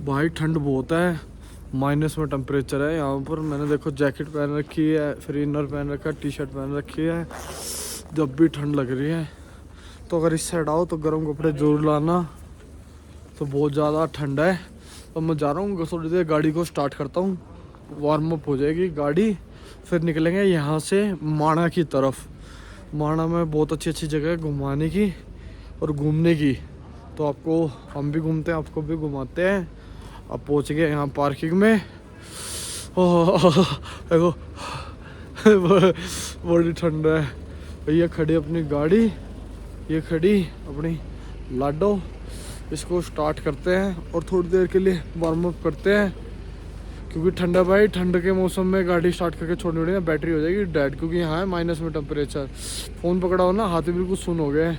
भाई ठंड बहुत है, माइनस में टेम्परेचर है यहाँ पर। मैंने देखो जैकेट पहन रखी है, फिर इनर पहन रखा है, टी शर्ट पहन रखी है, जब भी ठंड लग रही है। तो अगर इस साइड आओ तो गर्म कपड़े जरूर लाना, तो बहुत ज़्यादा ठंड है। तो मैं जा रहा हूँ, थोड़ी देर गाड़ी को स्टार्ट करता हूँ, वार्म अप हो जाएगी गाड़ी, फिर निकलेंगे यहाँ से माणा की तरफ। माणा में बहुत अच्छी अच्छी जगह है घुमाने की और घूमने की, तो आपको हम भी घूमते हैं, आपको भी घुमाते हैं। अब पहुँच गए यहाँ पार्किंग में। देखो बड़ी ठंड है। ये खड़ी अपनी गाड़ी, ये खड़ी अपनी लाडो। इसको स्टार्ट करते हैं और थोड़ी देर के लिए वार्म अप करते हैं, क्योंकि ठंडा भाई, ठंड के मौसम में गाड़ी स्टार्ट करके छोड़नी पड़ेगी, बैटरी हो जाएगी डेड, क्योंकि यहाँ है माइनस में टेम्परेचर। फ़ोन पकड़ा हो ना, हाथ बिल्कुल सुन हो गए।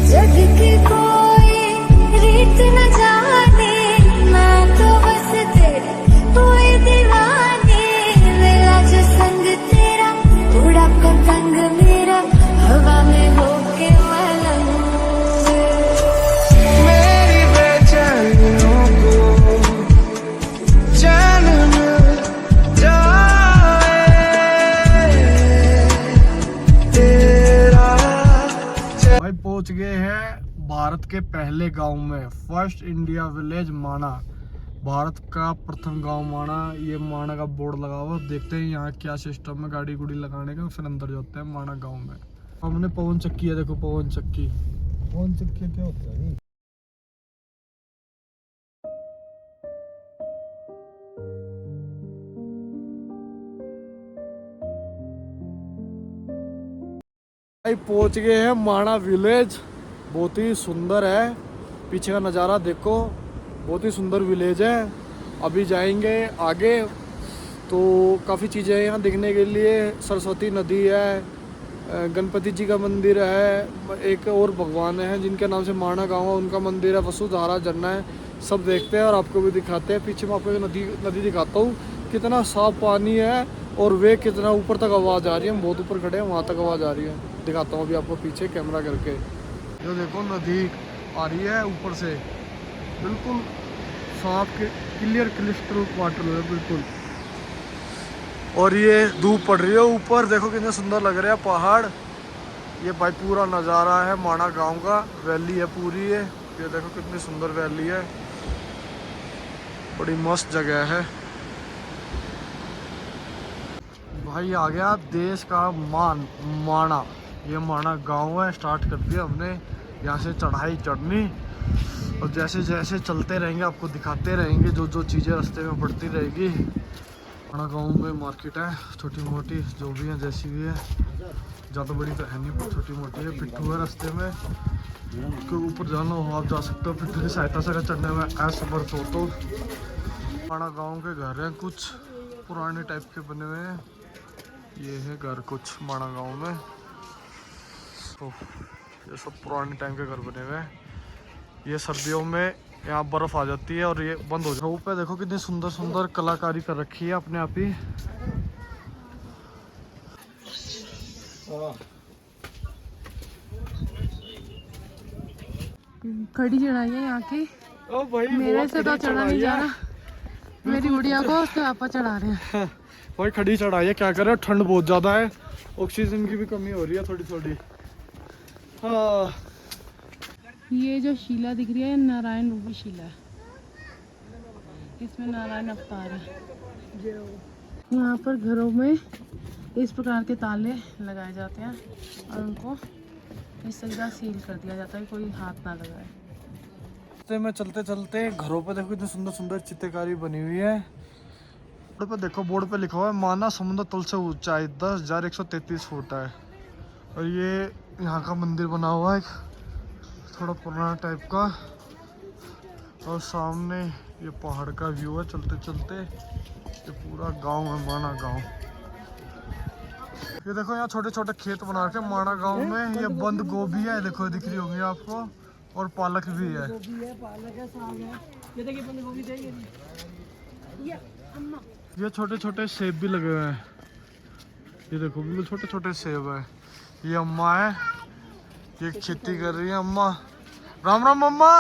जग की कोई रीत न जाने, मैं तो बस तेरे कोई दीवाने। मेरा जो संग तेरा, उड़ा पतंग मेरा, हवा में होके मलंग। मेरी बेचैनियों को चैन मिल जाए तेरा। भाई पहुंच गए हैं भारत के पहले गांव में, फर्स्ट इंडिया विलेज माणा। भारत का प्रथम गांव माणा। ये माणा का बोर्ड लगा हुआ, देखते हैं यहाँ क्या सिस्टम है गाड़ी गुड़ी लगाने का, फिर अंदर जाते हैं माणा गांव में। हमने पवन चक्की है, देखो पवन चक्की। पवन चक्की क्या होता है? भाई पहुंच गए हैं माणा विलेज, बहुत ही सुंदर है। पीछे का नज़ारा देखो, बहुत ही सुंदर विलेज है। अभी जाएंगे आगे तो काफ़ी चीज़ें हैं यहाँ देखने के लिए। सरस्वती नदी है, गणपति जी का मंदिर है, एक और भगवान है जिनके नाम से माणा गाँव है, उनका मंदिर है, वसुधारा झरना है। सब देखते हैं और आपको भी दिखाते हैं। पीछे मैं आपको नदी दिखाता हूँ, कितना साफ पानी है और वे कितना ऊपर तक आवाज़ आ रही है। हम बहुत ऊपर खड़े हैं, वहाँ तक आवाज़ आ रही है। दिखाता हूँ अभी आपको पीछे कैमरा करके। जो देखो नदी आ रही है ऊपर से, बिल्कुल साफ क्लियर क्रिस्टल वाटर है बिल्कुल। और ये धूप पड़ रही है ऊपर, देखो कितने सुंदर लग रहे हैं पहाड़। ये भाई पूरा नज़ारा है माणा गांव का, वैली है पूरी है। ये देखो कितनी सुंदर वैली है, बड़ी मस्त जगह है भाई। आ गया देश का मान माणा। ये माणा गांव है। स्टार्ट कर दिया हमने यहाँ से चढ़ाई चढ़नी, और जैसे जैसे चलते रहेंगे आपको दिखाते रहेंगे जो जो चीज़ें रास्ते में पड़ती रहेगी। माणा गांव में मार्केट है छोटी मोटी, जो भी है जैसी भी है, ज़्यादा बड़ी तो है नहीं, छोटी मोटी है। पिट्ठू है रास्ते में, उसके ऊपर जाना हो आप जा सकते हो पिट्ठू की सहायता से। चढ़ने में ऐसा बर्फ हो तो। माणा गाँव के घर हैं कुछ पुराने टाइप के बने हुए हैं। ये है घर कुछ माणा गांव में, तो ये सब पुराने टाइम के घर बने हुए हैं। ये सर्दियों में यहाँ बर्फ़ आ जाती है और ये बंद हो जाता है। ऊपर देखो कितनी सुंदर सुंदर कलाकारी कर रखी है अपने आप ही। खड़ी चढ़ाई है यहाँ की। ओ भाई मेरे से तो चढ़ा नहीं जा रहा, मेरी गुड़िया को उसके पापा चढ़ा रहे हैं। भाई खड़ी चढ़ाई है, क्या कर रहे हो, ठंड बहुत ज़्यादा है, ऑक्सीजन की भी कमी हो रही है थोड़ी थोड़ी। हाँ ये जो शिला दिख रही है नारायण रूपी शिला है, इसमें नारायण अवतार है। यहाँ पर घरों में इस प्रकार के ताले लगाए जाते हैं और उनको इस तरह सील कर दिया जाता है, कोई हाथ ना लगाए। रास्ते में चलते चलते घरों पे देखो इतनी सुंदर सुंदर चित्रकारी बनी हुई है। बोर्ड पे देखो, बोर्ड पे लिखा हुआ है माना समुद्र तल से ऊंचाई 10,133 फुट है। और ये यहाँ का मंदिर बना हुआ है थोड़ा पुराना टाइप का, और सामने ये पहाड़ का व्यू है। चलते चलते ये पूरा गांव है माणा गांव। ये देखो यहाँ छोटे छोटे खेत बना रखे माणा गांव में। ये बंद गोभी है, देखो दिख रही होंगी आपको, और पालक भी है। ये छोटे छोटे सेब भी लगे हुए हैं, ये देखो बिल्कुल छोटे छोटे सेब है। ये अम्मा है, ये खेती कर रही है अम्मा। राम राम अम्मा।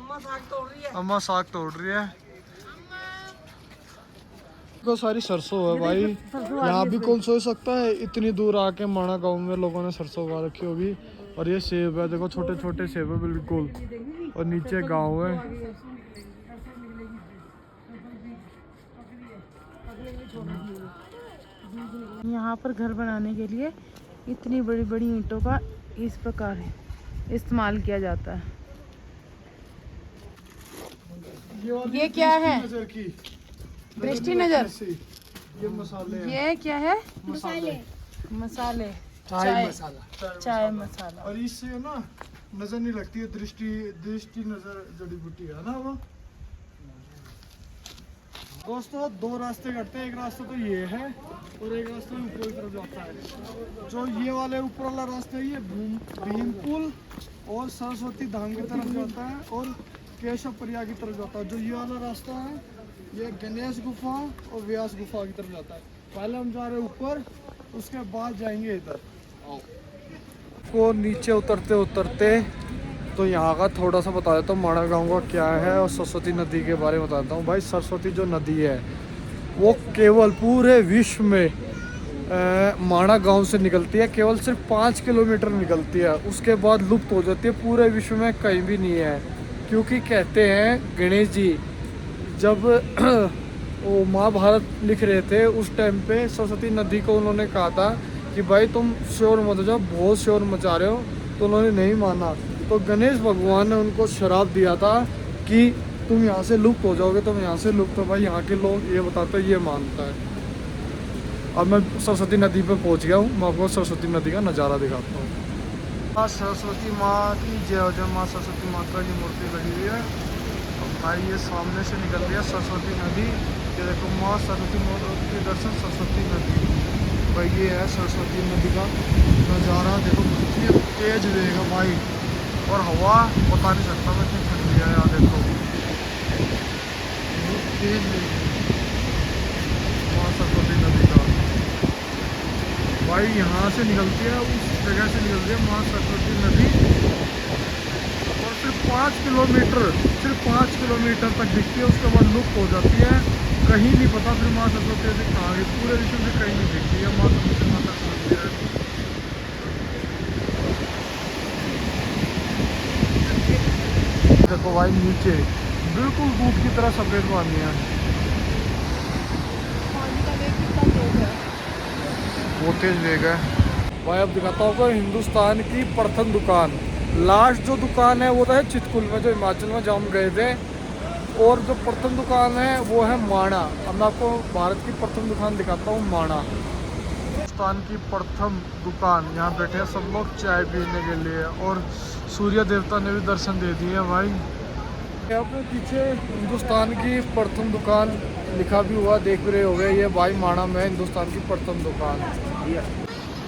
अम्मा साग तोड़ रही है। तो सारी सरसों है भाई, यहाँ भी कौन सोच सकता है इतनी दूर आके माणा गांव में लोगों ने सरसों उगा रखी होगी। और ये सेब है, देखो छोटे छोटे सेब है बिल्कुल, और नीचे गांव है। यहाँ पर घर बनाने के लिए इतनी बड़ी बड़ी ईंटों का इस प्रकार इस्तेमाल किया जाता है। ये क्या है? नजर की दृष्टि नजर। ये मसाले हैं। ये क्या है? मसाले मसाले। चाय मसाला। चाय मसाला। और इससे ना नजर नहीं लगती है, दृष्टि दृष्टि नजर जड़ी बूटी है ना वो। दोस्तों दो रास्ते कटते हैं, एक रास्ता तो ये है और एक रास्ता ऊपर की तरफ जाता है। जो ये वाले ऊपर वाला रास्ता है ये भीम पुल और सरस्वती धाम की तरफ जाता है और केशव प्रयाग की तरफ जाता है। जो ये वाला रास्ता है ये गणेश गुफा और व्यास गुफा की तरफ जाता है। पहले हम जा रहे हैं ऊपर, उसके बाद जाएंगे इधर। को नीचे उतरते उतरते तो यहाँ का थोड़ा सा बता देता हूँ माणा गाँव का क्या है और सरस्वती नदी के बारे में बताता हूँ। भाई सरस्वती जो नदी है वो केवल पूरे विश्व में माणा गांव से निकलती है, केवल सिर्फ 5 किलोमीटर निकलती है, उसके बाद लुप्त हो जाती है। पूरे विश्व में कहीं भी नहीं है, क्योंकि कहते हैं गणेश जी जब वो महाभारत लिख रहे थे उस टाइम पे सरस्वती नदी को उन्होंने कहा था कि भाई तुम शोर मत जाओ, बहुत शोर मचा रहे हो, तो उन्होंने नहीं माना। तो गणेश भगवान ने उनको श्राप दिया था कि तुम यहाँ से लुप्त हो जाओगे, तुम यहाँ से लुप्त हो। भाई यहाँ के लोग ये बताते हैं, ये मानता है। अब मैं सरस्वती नदी पे पहुँच गया हूँ, मैं आपको सरस्वती नदी का नज़ारा दिखाता हूँ। माँ सरस्वती माँ की जय जय। माँ सरस्वती माता की मूर्ति लगी हुई है। अब भाई ये सामने से निकल रही है सरस्वती नदी। ये देखो माँ सरस्वती माता के दर्शन सरस्वती नदी। भाई ये है सरस्वती नदी का नज़ारा, देखो कितनी तेज वेग है भाई, और हवा बता नहीं सकता मैं कितनी ठंडी है। यहाँ देखो बहुत तेज वेग है माँ सरस्वती नदी का। भाई यहाँ से निकलती है, उस जगह से निकलती है माँ सरस्वती नदी, और सिर्फ 5 किलोमीटर तक दिखती है, उसके बाद लुप्त हो जाती है। कहीं नहीं पता फिर माँ सरस्वती नदी कहाँ गई, पूरे विश्व में कहीं नहीं दिखती है माँ सरस्वती माता की मंदिर। देखो भाई नीचे बिल्कुल दूध की तरह सफेद पानी है। वो तेज वेग है भाई। अब दिखाता हूँ आपको हिंदुस्तान की प्रथम दुकान। लास्ट जो दुकान है वो तो है चितकुल में, जो हिमाचल में जहाँ हम गए थे, और जो प्रथम दुकान है वो है माणा। अब मैं आपको भारत की प्रथम दुकान दिखाता हूँ, माणा। हिंदुस्तान की प्रथम दुकान, यहाँ बैठे हैं सब लोग चाय पीने के लिए, और सूर्य देवता ने भी दर्शन दे दिए भाई। अपने पीछे हिंदुस्तान की प्रथम दुकान लिखा भी हुआ, देख भी रहे हो गए। ये भाई माणा में हिंदुस्तान की प्रथम दुकान।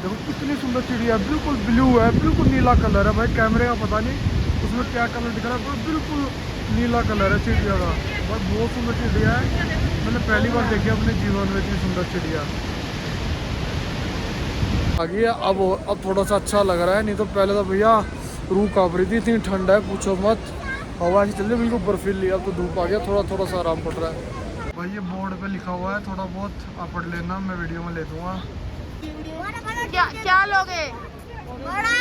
देखो कितनी सुंदर चिड़िया, बिल्कुल ब्लू है, बिल्कुल नीला कलर है। भाई कैमरे का पता नहीं उसमें क्या कलर दिख रहा है, पर बिल्कुल नीला कलर है चिड़िया का। भाई बहुत सुंदर चिड़िया है, मैंने पहली बार देखी अपने जीवन में इतनी सुंदर चिड़िया। आगे अब थोड़ा सा अच्छा लग रहा है, नहीं तो पहले तो भैया रूह कांप रही थी, इतनी ठंड है पूछो मत। हवा ऐसी चल रही है बिल्कुल बर्फीली। अब तो धूप आ गया, थोड़ा सा आराम पड़ रहा है। भाई ये बोर्ड पे लिखा हुआ है, थोड़ा बहुत आप पढ़ लेना, मैं वीडियो में ले दूंगा। क्या लोगे? बड़ा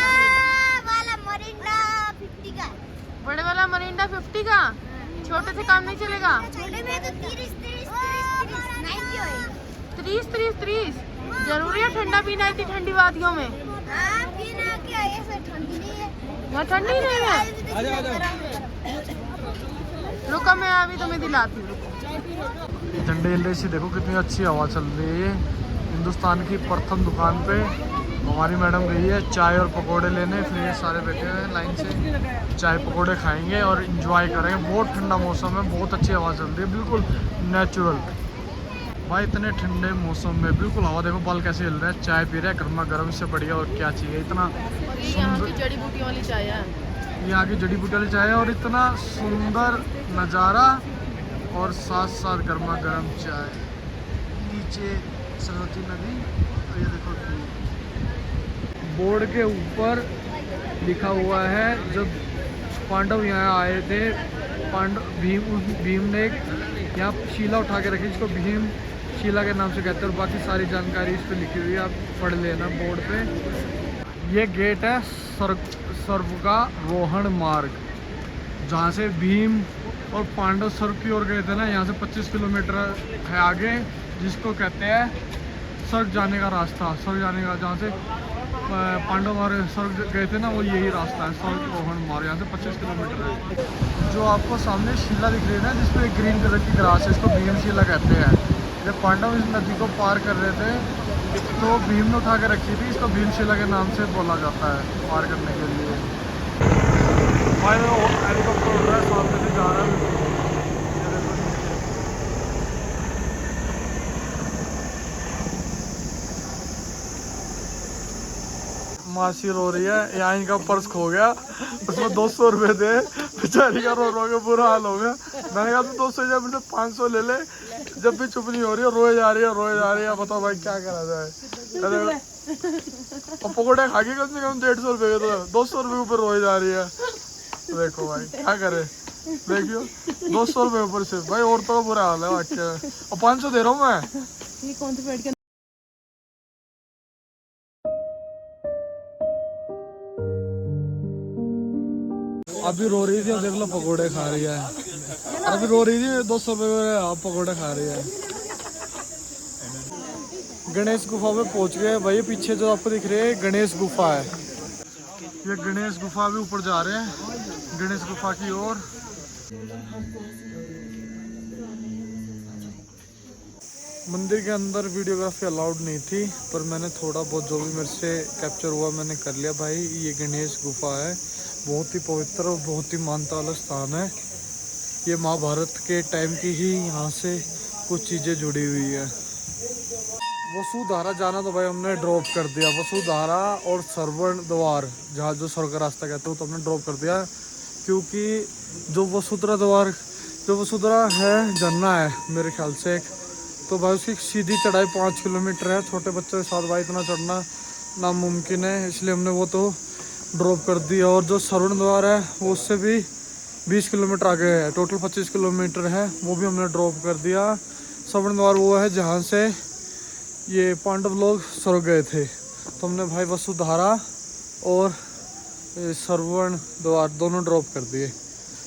वाला मरिंडा 50 का। बड़े वाला मरिंडा 50 का? छोटे से काम नहीं चलेगा? छोटे में तो 30 30 जरूरी है ठंडा पीना इतनी ठंडी वादियों में? हाँ पीना क्या, ऐसे ठंडी नहीं है। यहाँ ठंडी नहीं है। रुको मैं अभी तुम्हें दिलाती हूँ। झंडे हिलने से देखो कितनी अच्छी हवा चल रही है। हिंदुस्तान की प्रथम दुकान पे हमारी मैडम गई है चाय और पकोड़े लेने, फिर ये सारे बैठे हुए हैं लाइन से, चाय पकोड़े खाएंगे और एंजॉय करेंगे। बहुत ठंडा मौसम है, बहुत अच्छी हवा चल रही है, बिल्कुल नेचुरल। भाई इतने ठंडे मौसम में बिल्कुल हवा, देखो बाल कैसे हिल रहे हैं, चाय पी रहे हैं गर्मा गर्म, इससे बढ़िया और क्या चाहिए। इतना यहाँ की जड़ी बूटियों वाली चाय है, यहाँ की जड़ी बूटी वाली चाय है, और इतना सुंदर नज़ारा, और साथ साथ गर्मा गर्म चाय। नीचे सरस्वती नदी, और ये देखो बोर्ड के ऊपर लिखा हुआ है जब पांडव यहाँ आए थे भीम ने एक यहाँ शिला उठा के रखी जिसको भीम शिला के नाम से कहते हैं, और बाकी सारी जानकारी इस पे लिखी हुई है, आप पढ़ लेना बोर्ड पे। ये गेट है स्वर्गारोहण मार्ग, जहाँ से भीम और पांडव स्वर्ग की ओर गए थे ना, यहाँ से 25 किलोमीटर है आगे, जिसको कहते हैं स्वर्ग जाने का रास्ता। स्वर्ग जाने का, जहाँ से पांडव और स्वर्ग गए थे ना, वो यही रास्ता है, स्वर्गारोहण मार्ग। यहाँ से 25 किलोमीटर है। जो आपको सामने शिला दिख रही है ना, जिसपे ग्रीन कलर की ग्रास है, इसको भीम शिला कहते हैं। जब पांडव इस नदी को पार कर रहे थे तो भीम ने उठा के रखी थी, इसको भीम शिला के नाम से बोला जाता है पार करने के लिए। हेलीकॉप्टर उड़ रहा है, सामने से जा रहा है। मासी रो रही है, यहाँ इनका पर्स खो गया, उसमें 200 रुपये थे, बेचारी का रो के बुरा हाल हो गया। मैंने कहा तू 200 जब मुझे 500 ले ले, जब भी चुप नहीं हो रही है, रोए जा रही है। बताओ भाई क्या करा जाए। और पकौड़े खा के कम से कम 150 रुपये के, तो 200 रुपये ऊपर रोए जा रही है। देखो भाई क्या करे, देखियो 200 रुपये ऊपर से भाई, औरतों का बुरा हाल है वाक्य। और 500 दे रहा हूँ मैं। ये कौन सी पेड़ के अभी रो रही थी, देख लो पकोड़े खा रही है। अभी रो रही थी 200 रुपये में, आप पकोड़े खा रही है। गणेश गुफा में पहुंच गए भाई। पीछे जो आपको दिख रही है गणेश गुफा है। ये गणेश गुफा भी ऊपर जा रहे हैं, गणेश गुफा की ओर। मंदिर के अंदर वीडियोग्राफी अलाउड नहीं थी, पर मैंने थोड़ा बहुत जो भी मेरे से कैप्चर हुआ मैंने कर लिया भाई। ये गणेश गुफा है, बहुत ही पवित्र और बहुत ही मान्यता वाला स्थान है। ये महाभारत के टाइम की ही यहाँ से कुछ चीज़ें जुड़ी हुई है। वसुधारा जाना तो भाई हमने ड्रॉप कर दिया। वसुधारा और श्रवण द्वार, जहाँ जो स्वर्ग का रास्ता कहते हो, तो हमने ड्रॉप कर दिया, क्योंकि जो वसुधारा है झरना है मेरे ख्याल से एक, तो भाई उसकी सीधी चढ़ाई 5 किलोमीटर है। छोटे बच्चों के साथ भाई इतना चढ़ना नामुमकिन है, इसलिए हमने वो तो ड्रॉप कर दिया। और जो श्रवण द्वार है वो उससे भी 20 किलोमीटर आगे है, टोटल 25 किलोमीटर है, वो भी हमने ड्रॉप कर दिया। श्रवण द्वार वो है जहाँ से ये पांडव लोग स्वर्ग गए थे, तो हमने भाई वसुधारा और श्रवण द्वार दोनों ड्रॉप कर दिए।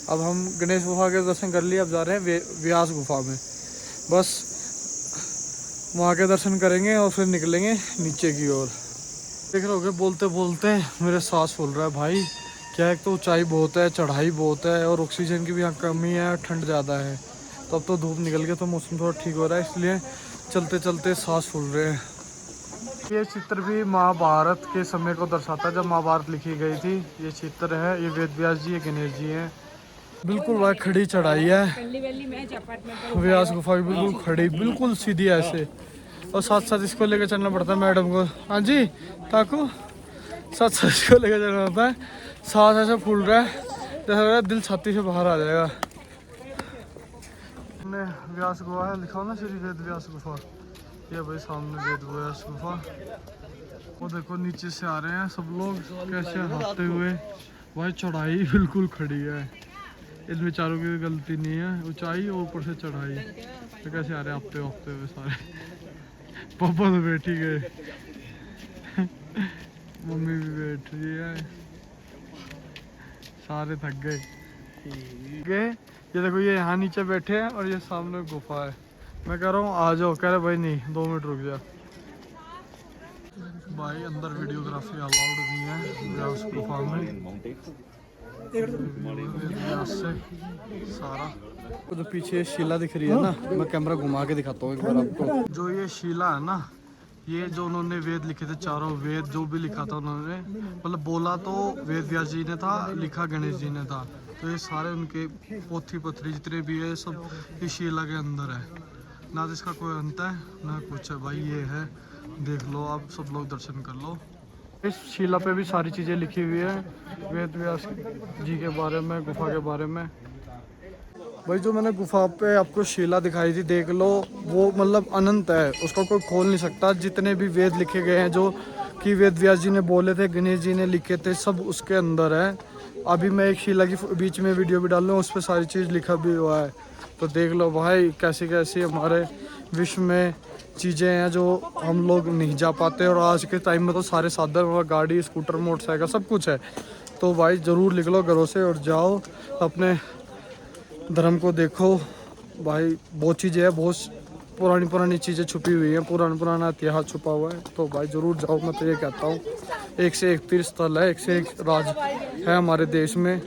अब हम गणेश गुफा के दर्शन कर लिए, अब जा रहे हैं व्यास गुफा में। बस वहाँ के दर्शन करेंगे और फिर निकलेंगे नीचे की ओर। देख रहे होगे बोलते बोलते मेरे सांस फूल रहा है भाई। क्या एक तो ऊंचाई बहुत है, चढ़ाई बहुत है, और ऑक्सीजन की भी यहाँ कमी है, ठंड ज़्यादा है। तो अब तो धूप निकल गई तो मौसम थोड़ा ठीक हो रहा है, इसलिए चलते चलते सांस फूल रहे हैं। ये चित्र भी महाभारत के समय को दर्शाता है, जब महाभारत लिखी गई थी। ये चित्र है, ये वेद व्यास जी, ये गणेश जी हैं। बिल्कुल भाई खड़ी चढ़ाई है, व्यास गुफा भी बिल्कुल खड़ी, बिल्कुल सीधी ऐसे। और साथ साथ इसको लेकर चलना पड़ता है मैडम को। हाँ जी ताकू, साथ साथ इसको लेकर चलना पड़ता है। सांस ऐसे फूल रहा है, जैसा लग रहा है दिल छाती से बाहर आ जाएगा। हमने व्यास गुफा है, लिखा हो ना श्री वेद व्यास गुफा। ये भाई सामने वेद व्यास गुफा। वो देखो नीचे से आ रहे हैं सब लोग कैसे हाथते हुए। भाई चढ़ाई बिल्कुल खड़ी है, इन बेचारों की गलती नहीं है, ऊंचाई और ऊपर से चढ़ाई। तो कैसे आ रहे हैं हाथते हुए सारे। पापा तो बैठी गए, मम्मी भी बैठ रही है, सारे थक गए। ये देखो ये यहाँ नीचे बैठे हैं और ये सामने गुफा है। मैं कह रहा हूँ आ जाओ, कह रहे भाई नहीं 2 मिनट रुक जा। भाई अंदर वीडियोग्राफी अलाउड नहीं है व्यास गुफा में। सारा तो जो पीछे शिला दिख रही है ना, मैं कैमरा घुमा के दिखाता हूँ एक बार आपको। जो ये शिला है ना, ये जो उन्होंने वेद लिखे थे, चारों वेद जो भी लिखा था उन्होंने, मतलब बोला तो वेद व्यास जी ने था, लिखा गणेश जी ने था। तो ये सारे उनके पोथी पत्री जितने भी है सब इस शिला के अंदर है। ना तो इसका कोई अंत है ना कुछ है भाई। ये है, देख लो आप सब लोग दर्शन कर लो। इस शिला पे भी सारी चीज़ें लिखी हुई है वेद व्यास जी के बारे में, गुफा के बारे में। भाई जो मैंने गुफा पे आपको शिला दिखाई थी, देख लो, वो मतलब अनंत है, उसको कोई खोल नहीं सकता। जितने भी वेद लिखे गए हैं जो कि वेद व्यास जी ने बोले थे, गणेश जी ने लिखे थे, सब उसके अंदर है। अभी मैं एक शीला की बीच में वीडियो भी डाल रहा हूँ, उस पर सारी चीज़ लिखा भी हुआ है। तो देख लो भाई कैसी कैसी हमारे विश्व में चीज़ें हैं जो हम लोग नहीं जा पाते, और आज के टाइम में तो सारे साधन और गाड़ी, स्कूटर, मोटरसाइकिल सब कुछ है। तो भाई ज़रूर निकलो घरों से और जाओ, अपने धर्म को देखो। भाई बहुत चीज़ें हैं, बहुत पुरानी पुरानी चीज़ें छुपी हुई हैं, पुराना इतिहास छुपा हुआ है। तो भाई ज़रूर जाओ, मैं तो ये कहता हूँ। एक से एक तीर्थ स्थल है, एक से एक राज है हमारे देश में।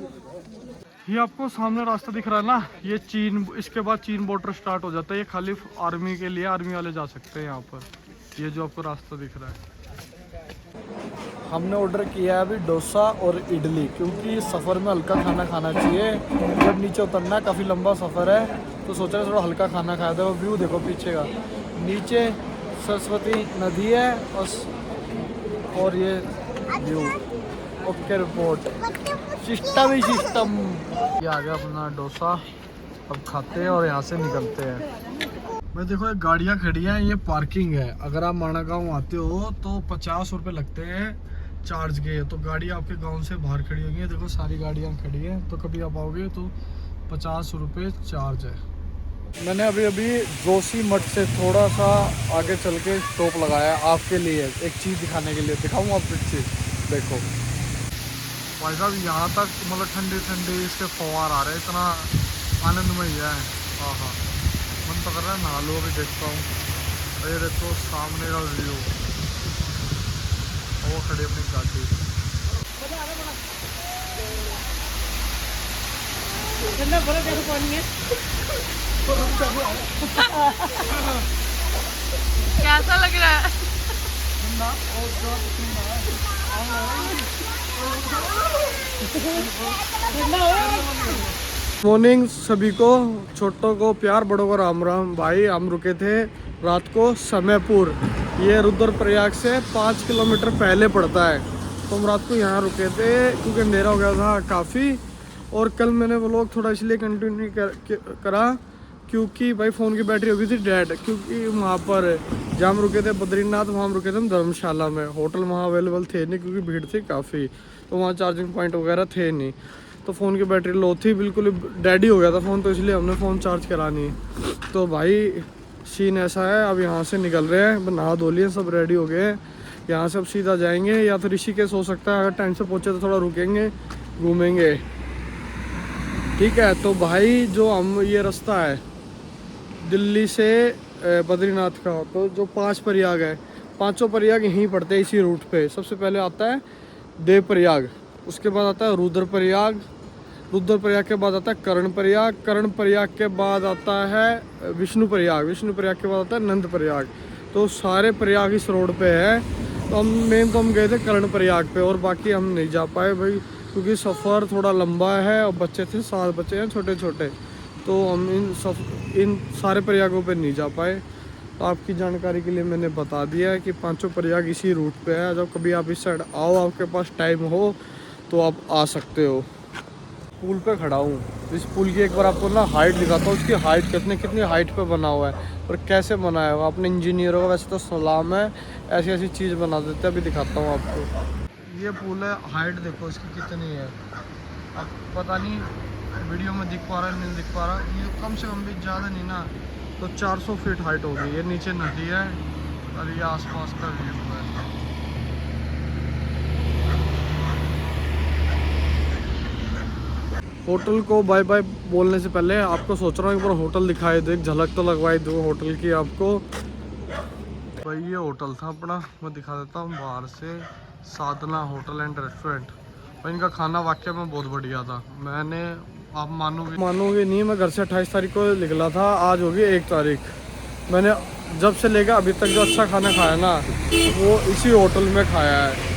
ये आपको सामने रास्ता दिख रहा है ना, ये चीन, इसके बाद चीन बॉर्डर स्टार्ट हो जाता है। ये खाली आर्मी के लिए, आर्मी वाले जा सकते हैं यहाँ पर। ये जो आपको रास्ता दिख रहा है। हमने ऑर्डर किया है अभी डोसा और इडली, क्योंकि सफ़र में हल्का खाना खाना चाहिए। जब नीचे उतरना, काफ़ी लंबा सफ़र है, तो सोचा थोड़ा हल्का खाना खाया था। वो व्यू देखो पीछे का, नीचे सरस्वती नदी है और ये व्यू। ओके रिपोर्ट, सिस्टम ही सिस्टम। ये आ गया अपना डोसा, अब खाते हैं और यहाँ से निकलते हैं। मैं देखो ये गाड़ियाँ खड़ी हैं, ये पार्किंग है। अगर आप माणा गाँव आते हो तो 50 रुपये लगते हैं चार्ज के। तो गाड़ी आपके गांव से बाहर खड़ी होंगी, देखो सारी गाड़ियाँ खड़ी हैं। तो कभी आप आओगे तो 50 रुपये चार्ज है। मैंने अभी जोशी मठ से थोड़ा सा आगे चल के स्टॉप लगाया है आपके लिए, एक चीज़ दिखाने के लिए। दिखाऊँ आपको एक चीज़, देखो भाई साहब, यहाँ तक मतलब ठंडी ठंडी इसके फव्वार आ रहे हैं, इतना आनंदमय है। हाँ हाँ, मन तो कर रहा है नहा लो। अभी देखता हूँ, अरे देखो सामने का व्यू, वो खड़ी अपनी गाड़ी। कैसा लग रहा है? मॉर्निंग सभी को, छोटों को प्यार, बड़ों को राम राम। भाई हम रुके थे रात को समयपुर, ये रुद्रप्रयाग से 5 किलोमीटर पहले पड़ता है। तो हम रात को यहाँ रुके थे क्योंकि अंधेरा हो गया था काफ़ी। और कल मैंने व्लॉग थोड़ा इसलिए कंटिन्यू करा क्योंकि भाई फ़ोन की बैटरी हो गई थी डेड। क्योंकि वहाँ पर जहाँ हम रुके थे बद्रीनाथ, वहाँ हम रुके थे हम धर्मशाला में। होटल वहाँ अवेलेबल थे नहीं क्योंकि भीड़ थी काफ़ी, तो वहाँ चार्जिंग पॉइंट वगैरह थे नहीं। तो फ़ोन की बैटरी लो थी, बिल्कुल डेड ही हो गया था फ़ोन, तो इसलिए हमने फ़ोन चार्ज करानी। तो भाई सीन ऐसा है, अब यहाँ से निकल रहे हैं, नहा धो लिए, सब रेडी हो गए हैं। यहाँ से अब सीधा जाएंगे, या तो ऋषिकेश हो सकता है, अगर टाइम से पहुँचे तो थोड़ा रुकेंगे, घूमेंगे। ठीक है, तो भाई जो हम ये रास्ता है दिल्ली से बद्रीनाथ का, तो जो 5 प्रयाग है, 5 प्रयाग यहीं पड़ते हैं इसी रूट पे। सबसे पहले आता है देवप्रयाग, उसके बाद आता है रुद्रप्रयाग, रुद्रप्रयाग के बाद आता है कर्णप्रयाग, कर्णप्रयाग के बाद आता है विष्णुप्रयाग, विष्णुप्रयाग के बाद आता है नंदप्रयाग। तो सारे प्रयाग इस रोड पे है। तो हम गए थे कर्णप्रयाग पे, और बाकी हम नहीं जा पाए भाई, क्योंकि सफ़र थोड़ा लंबा है और बच्चे थे, 7 बच्चे हैं छोटे छोटे, तो हम इन सारे प्रयागों पे नहीं जा पाए। तो आपकी जानकारी के लिए मैंने बता दिया है कि 5 प्रयाग इसी रूट पे है। जब कभी आप इस साइड आओ, आपके पास टाइम हो तो आप आ सकते हो। पुल पे खड़ा हूँ, इस पुल की एक बार आपको ना हाइट दिखाता हूँ, उसकी हाइट कितनी हाइट पे बना हुआ है और कैसे बनाया हुआ। अपने इंजीनियरों का वैसे तो सलाम है, ऐसी ऐसी चीज़ बना देते हैं। अभी दिखाता हूँ आपको, ये पुल है, हाइट देखो इसकी कितनी है। अब पता नहीं वीडियो में दिख पा रहा है नहीं दिख पा रहा, ये कम से कम भी ज़्यादा नहीं ना, तो 400 फीट हाइट होगी। ये नीचे नदी है और ये आसपास का व्यू है। होटल को बाय बाय बोलने से पहले आपको सोच रहा हूँ एक बार होटल दिखाई दो, एक झलक तो लगवाई दो होटल की आपको। भाई ये होटल था अपना, मैं दिखा देता हूँ बाहर से, साधना होटल एंड रेस्टोरेंट। और इनका खाना वाकई में बहुत बढ़िया था। मैंने, आप मानोगे नहीं, मैं घर से 28 तारीख को निकला था, आज होगी 1 तारीख। मैंने जब से लेकर अभी तक जो अच्छा खाना खाया ना, वो इसी होटल में खाया है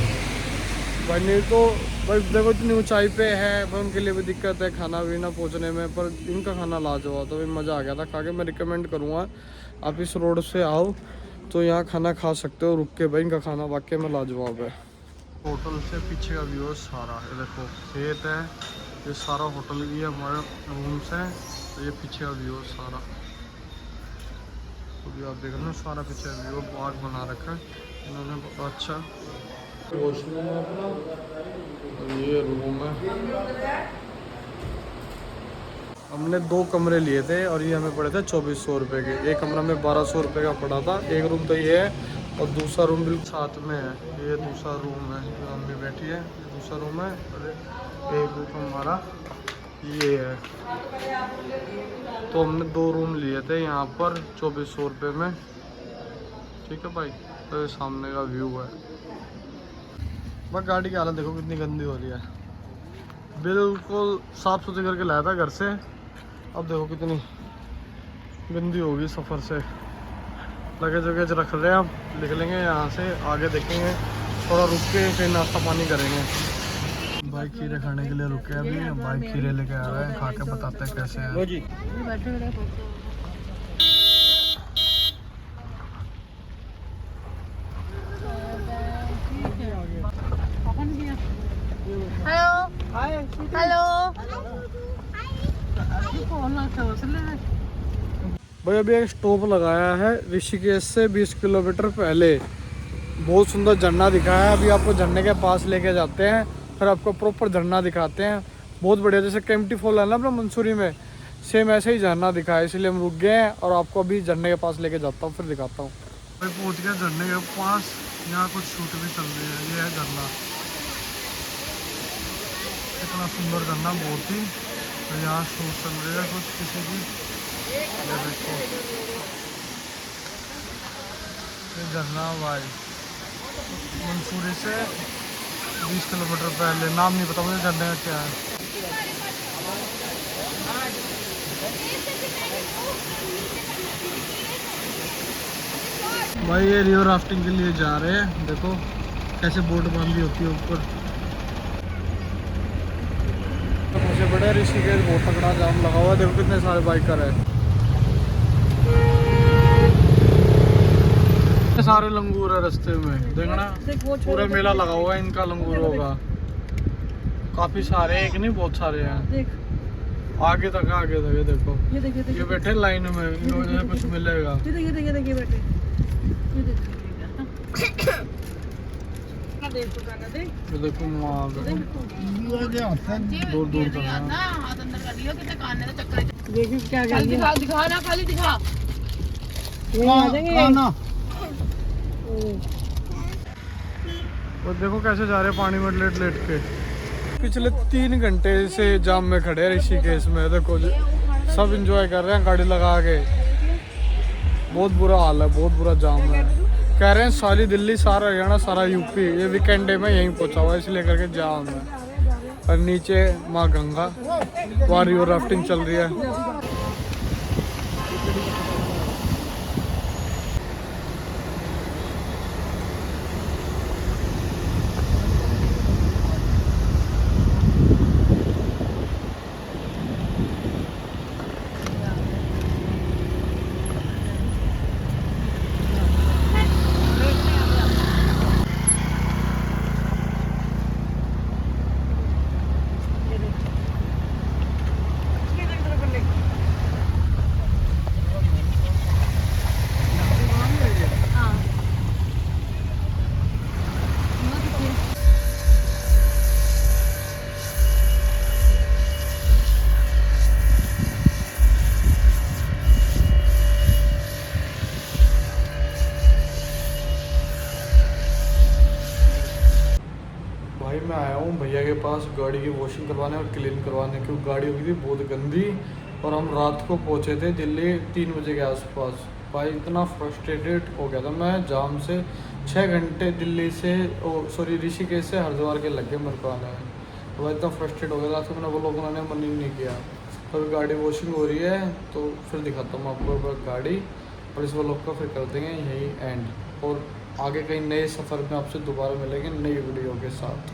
भाई। नहीं तो भाई देखो इतनी ऊंचाई पे है, भाई उनके लिए भी दिक्कत है खाना पीना पहुंचने में, पर इनका खाना लाजवाब था भाई, मज़ा आ गया था खा के। मैं रिकमेंड करूँगा आप इस रोड से आओ तो यहाँ खाना खा सकते हो रुक के, भाई इनका खाना वाकई में लाजवाब है। होटल से पीछे का व्यू है सारा, ये देखो खेत है, ये सारा होटल भी है, हमारे रूम्स हैं। तो ये पीछे का व्यू है सारा, तो भी आप देख रहे हो सारा पीछे व्यू, बाग बना रखा है इन्होंने बहुत अच्छा। वॉशरूम है अपना और ये रूम है। हमने 2 कमरे लिए थे और ये हमें पड़े थे 2400 रुपये के। एक कमरा में 1200 रुपये का पड़ा था। एक रूम तो ये है और दूसरा रूम बिल्कुल साथ में है। ये दूसरा रूम है, जो मम्मी बैठी है, ये दूसरा रूम है। और एक रूम हमारा ये है। तो हमने 2 रूम लिए थे यहाँ पर 2400 रुपये में। ठीक है भाई, तो ये सामने का व्यू है। बस गाड़ी की हालत देखो कितनी गंदी हो रही है। बिल्कुल साफ़ सुथरी करके लाया था घर से, अब देखो कितनी गंदी होगी सफ़र से। लगेज वगेज रख रहे हैं, अब निकलेंगे यहाँ से, आगे देखेंगे, थोड़ा रुक के फिर नाश्ता पानी करेंगे। भाई खीरे खाने के लिए रुके हैं अभी। भाई खीरे लेके आ रहे हैं, खा के बताते हैं कैसे हैं। भाई अभी एक स्टॉप लगाया है ऋषिकेश से 20 किलोमीटर पहले। बहुत सुंदर झरना दिखाया है। अभी आपको झरने के पास लेके जाते हैं, फिर आपको प्रॉपर झरना दिखाते हैं। बहुत बढ़िया, जैसे केम्प्टी फॉल है ना अपना मंसूरी में, सेम ऐसे ही झरना दिखाया, इसलिए हम रुक गए हैं और आपको अभी झरने के पास लेके जाता हूँ, फिर दिखाता हूँ। भाई पहुँच गया झरने के पास। यहाँ कुछ शूट भी चल रही है। ये है झरना, इतना सुंदर झरना बहुत ही। तो यहाँ शूट चल रही है कुछ किसी की। ये देखो ये झरना भाई मंसूरी से 20 किलोमीटर पहले। नाम नहीं पता मुझे झरने का क्या है। भाई ये रिवर राफ्टिंग के लिए जा रहे हैं। देखो कैसे बोट बांधी होती है ऊपर। मुझे बड़ा ऋषिकेश बहुत तगड़ा जाम लगा हुआ है। देखो कितने सारे बाइकर है, सारे लंगूर है रास्ते में। देखना पूरा मेला लगा हुआ है इनका लंगूरों का। काफी सारे, एक नहीं बहुत सारे हैं। आगे तक ये देखो, ये बैठे लाइन में, इन्होंने कुछ मिलेगा। ये देखो दूर दूर तक। और देखो कैसे जा रहे हैं पानी में लेट लेट के। पिछले 3 घंटे से जाम में खड़े हैं ऋषिकेश में। देखो सब एंजॉय कर रहे हैं गाड़ी लगा के। बहुत बुरा हाल है, बहुत बुरा जाम है। कह रहे हैं सारी दिल्ली, सारा हरियाणा, सारा यूपी ये वीकेंड डे में यहीं पहुंचा हुआ है, इसलिए करके जाम है। और नीचे माँ गंगा, वहाँ रिवर राफ्टिंग चल रही है। भाई मैं आया हूँ भैया के पास गाड़ी की वॉशिंग करवाने और क्लीन करवाने, क्योंकि गाड़ी हो गई थी बहुत गंदी। और हम रात को पहुँचे थे दिल्ली 3 बजे के आसपास। भाई इतना फ्रस्ट्रेटेड हो गया था मैं जाम से। 6 घंटे दिल्ली से ऋषिकेश से हरिद्वार के लग गए मेरे को आने में। तो भाई इतना फ्रस्ट्रेट हो गया था, मैंने वो लोगों ने मन ही नहीं किया। तो अभी गाड़ी वॉशिंग हो रही है, तो फिर दिखाता हूँ आपको गाड़ी। और इस व्लॉग का फिर कर देंगे यही एंड, और आगे कहीं नए सफ़र में आपसे दोबारा मिलेंगे नई वीडियो के साथ।